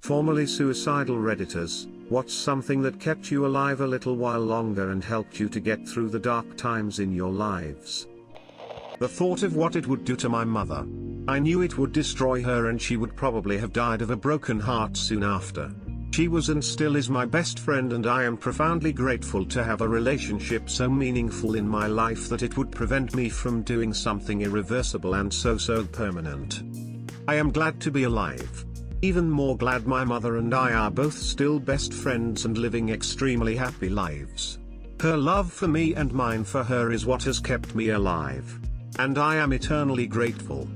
Formerly suicidal redditors, what's something that kept you alive a little while longer and helped you to get through the dark times in your lives? The thought of what it would do to my mother. I knew it would destroy her and she would probably have died of a broken heart soon after. She was and still is my best friend, and I am profoundly grateful to have a relationship so meaningful in my life that it would prevent me from doing something irreversible and so permanent. I am glad to be alive. Even more glad my mother and I are both still best friends and living extremely happy lives. Her love for me and mine for her is what has kept me alive. And I am eternally grateful.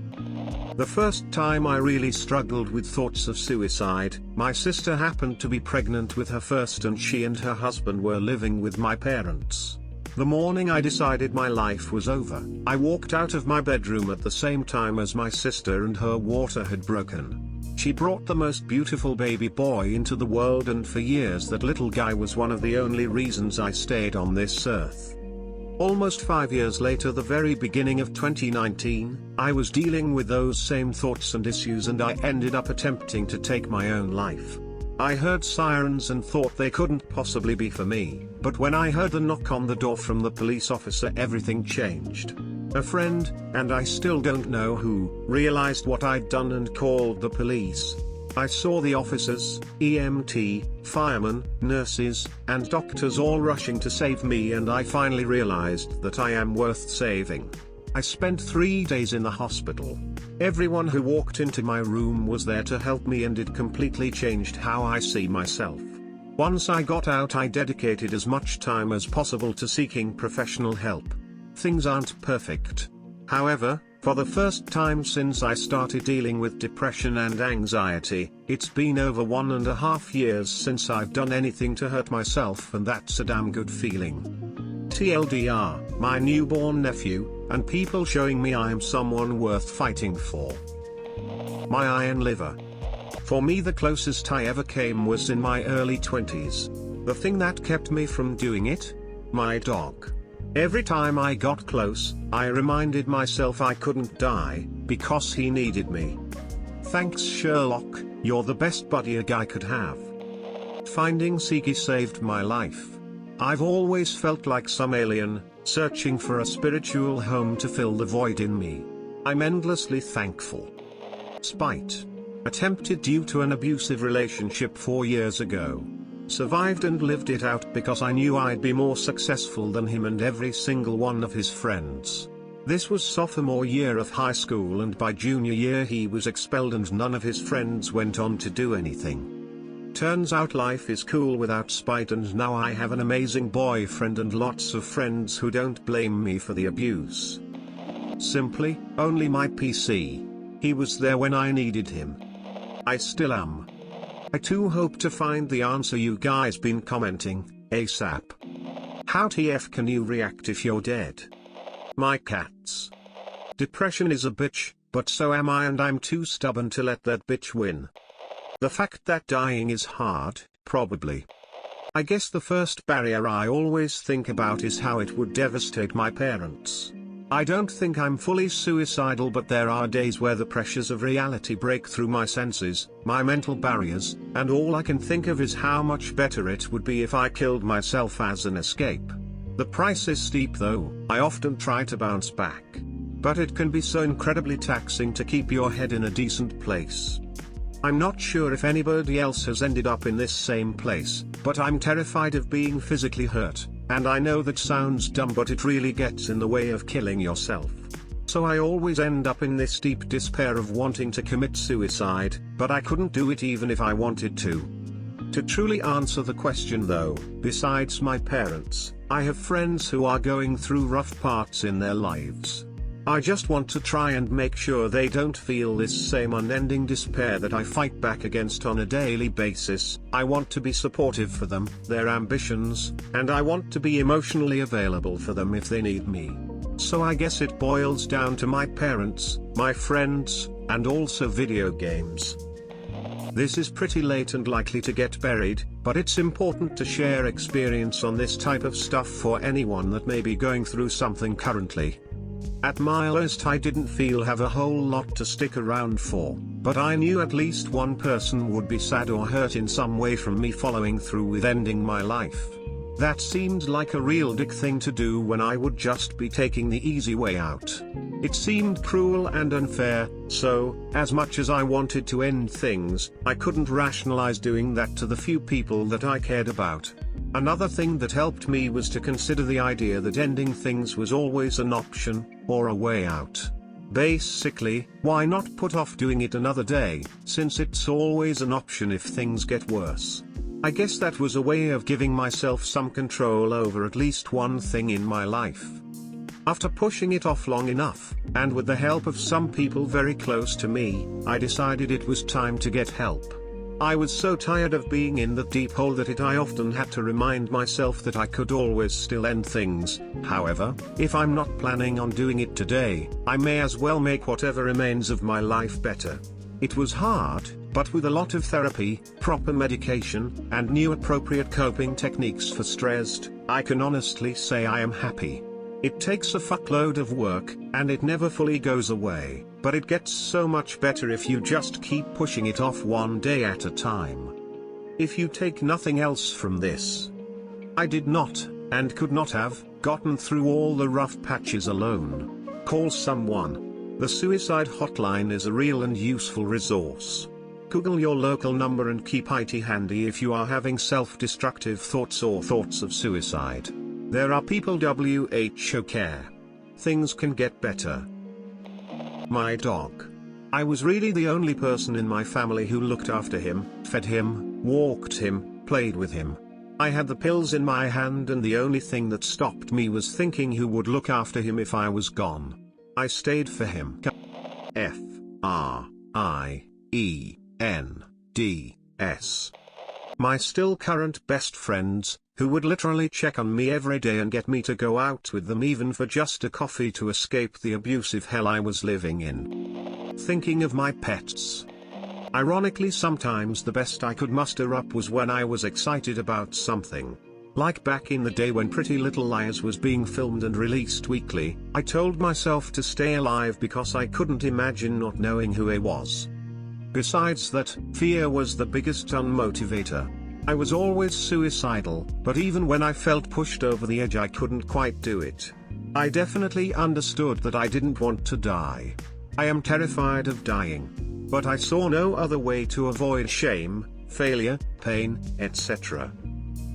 The first time I really struggled with thoughts of suicide, my sister happened to be pregnant with her first and she and her husband were living with my parents. The morning I decided my life was over, I walked out of my bedroom at the same time as my sister, and her water had broken. She brought the most beautiful baby boy into the world, and for years that little guy was one of the only reasons I stayed on this earth. Almost 5 years later, the very beginning of 2019, I was dealing with those same thoughts and issues, and I ended up attempting to take my own life. I heard sirens and thought they couldn't possibly be for me, but when I heard the knock on the door from the police officer, everything changed. A friend, and I still don't know who, realized what I'd done and called the police. I saw the officers, EMT, firemen, nurses, and doctors all rushing to save me, and I finally realized that I am worth saving. I spent 3 days in the hospital. Everyone who walked into my room was there to help me, and it completely changed how I see myself. Once I got out, I dedicated as much time as possible to seeking professional help. Things aren't perfect. However, for the first time since I started dealing with depression and anxiety, it's been over 1.5 years since I've done anything to hurt myself, and that's a damn good feeling. TLDR, my newborn nephew, and people showing me I am someone worth fighting for. My iron liver. For me, the closest I ever came was in my early 20s. The thing that kept me from doing it? My dog. Every time I got close, I reminded myself I couldn't die, because he needed me. Thanks Sherlock, you're the best buddy a guy could have. Finding Siki saved my life. I've always felt like some alien, searching for a spiritual home to fill the void in me. I'm endlessly thankful. Spite. Attempted due to an abusive relationship 4 years ago. Survived and lived it out because I knew I'd be more successful than him and every single one of his friends. This was sophomore year of high school, and by junior year he was expelled and none of his friends went on to do anything. Turns out life is cool without spite, and now I have an amazing boyfriend and lots of friends who don't blame me for the abuse. Simply, only my PC. He was there when I needed him. I still am. I too hope to find the answer you guys been commenting, ASAP. How TF can you react if you're dead? My cats. Depression is a bitch, but so am I, and I'm too stubborn to let that bitch win. The fact that dying is hard, probably. I guess the first barrier I always think about is how it would devastate my parents. I don't think I'm fully suicidal, but there are days where the pressures of reality break through my senses, my mental barriers, and all I can think of is how much better it would be if I killed myself as an escape. The price is steep though. I often try to bounce back. But it can be so incredibly taxing to keep your head in a decent place. I'm not sure if anybody else has ended up in this same place, but I'm terrified of being physically hurt. And I know that sounds dumb, but it really gets in the way of killing yourself. So I always end up in this deep despair of wanting to commit suicide, but I couldn't do it even if I wanted to. To truly answer the question though, besides my parents, I have friends who are going through rough parts in their lives. I just want to try and make sure they don't feel this same unending despair that I fight back against on a daily basis. I want to be supportive for them, their ambitions, and I want to be emotionally available for them if they need me. So I guess it boils down to my parents, my friends, and also video games. This is pretty late and likely to get buried, but it's important to share experience on this type of stuff for anyone that may be going through something currently. At my lowest I didn't feel have a whole lot to stick around for, but I knew at least one person would be sad or hurt in some way from me following through with ending my life. That seemed like a real dick thing to do when I would just be taking the easy way out. It seemed cruel and unfair, so, as much as I wanted to end things, I couldn't rationalize doing that to the few people that I cared about. Another thing that helped me was to consider the idea that ending things was always an option, or a way out. Basically, why not put off doing it another day, since it's always an option if things get worse. I guess that was a way of giving myself some control over at least one thing in my life. After pushing it off long enough, and with the help of some people very close to me, I decided it was time to get help. I was so tired of being in that deep hole that I often had to remind myself that I could always still end things. However, if I'm not planning on doing it today, I may as well make whatever remains of my life better. It was hard, but with a lot of therapy, proper medication, and new appropriate coping techniques for stressed, I can honestly say I am happy. It takes a fuckload of work, and it never fully goes away, but it gets so much better if you just keep pushing it off one day at a time. If you take nothing else from this, I did not, and could not have, gotten through all the rough patches alone. Call someone. The suicide hotline is a real and useful resource. Google your local number and keep IT handy if you are having self-destructive thoughts or thoughts of suicide. There are people who care. Things can get better. My dog. I was really the only person in my family who looked after him, fed him, walked him, played with him. I had the pills in my hand and the only thing that stopped me was thinking who would look after him if I was gone. I stayed for him. Friends. My still current best friends, who would literally check on me every day and get me to go out with them even for just a coffee to escape the abusive hell I was living in. Thinking of my pets. Ironically, sometimes the best I could muster up was when I was excited about something. Like back in the day when Pretty Little Liars was being filmed and released weekly, I told myself to stay alive because I couldn't imagine not knowing who I was. Besides that, fear was the biggest unmotivator. I was always suicidal, but even when I felt pushed over the edge I couldn't quite do it. I definitely understood that I didn't want to die. I am terrified of dying. But I saw no other way to avoid shame, failure, pain, etc.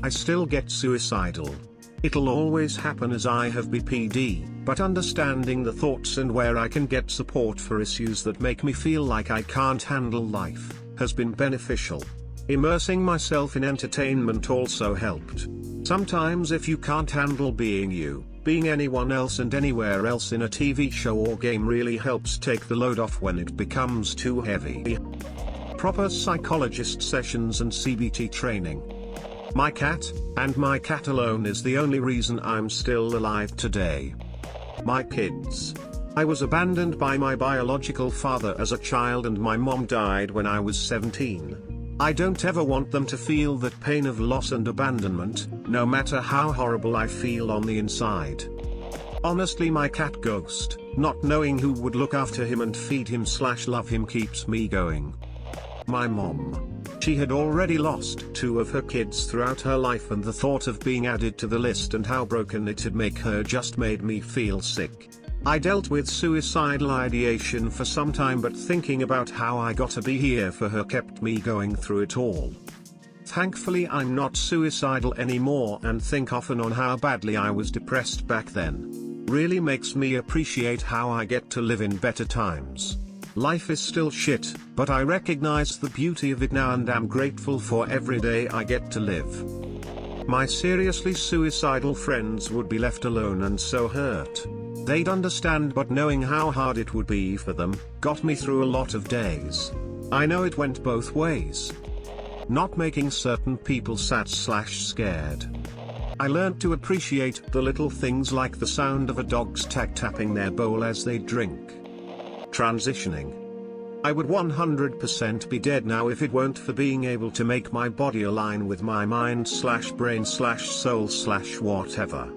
I still get suicidal. It'll always happen as I have BPD, but understanding the thoughts and where I can get support for issues that make me feel like I can't handle life, has been beneficial. Immersing myself in entertainment also helped. Sometimes if you can't handle being you, being anyone else and anywhere else in a TV show or game really helps take the load off when it becomes too heavy. Proper psychologist sessions and CBT training. My cat, and my cat alone, is the only reason I'm still alive today. My kids. I was abandoned by my biological father as a child and my mom died when I was 17. I don't ever want them to feel that pain of loss and abandonment, no matter how horrible I feel on the inside. Honestly, my cat Ghost, not knowing who would look after him and feed him / love him keeps me going. My mom. She had already lost 2 of her kids throughout her life, and the thought of being added to the list and how broken it'd make her just made me feel sick. I dealt with suicidal ideation for some time, but thinking about how I got to be here for her kept me going through it all. Thankfully I'm not suicidal anymore and think often on how badly I was depressed back then. Really makes me appreciate how I get to live in better times. Life is still shit, but I recognize the beauty of it now and am grateful for every day I get to live. My seriously suicidal friends would be left alone and so hurt. They'd understand, but knowing how hard it would be for them, got me through a lot of days. I know it went both ways. Not making certain people sad / scared. I learned to appreciate the little things like the sound of a dog's tapping their bowl as they drink. Transitioning. I would 100% be dead now if it weren't for being able to make my body align with my mind / brain / soul / whatever.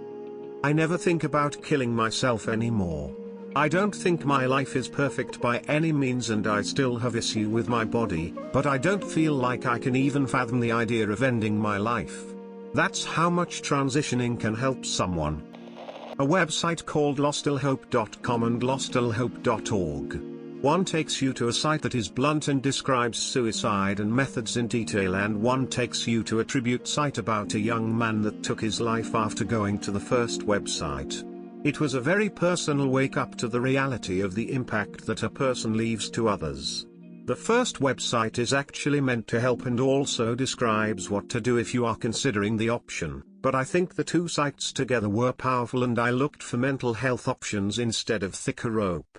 I never think about killing myself anymore. I don't think my life is perfect by any means and I still have issue with my body, but I don't feel like I can even fathom the idea of ending my life. That's how much transitioning can help someone. A website called lostillhope.com and lostillhope.org. One takes you to a site that is blunt and describes suicide and methods in detail, and one takes you to a tribute site about a young man that took his life after going to the first website. It was a very personal wake-up to the reality of the impact that a person leaves to others. The first website is actually meant to help and also describes what to do if you are considering the option, but I think the two sites together were powerful and I looked for mental health options instead of thicker rope.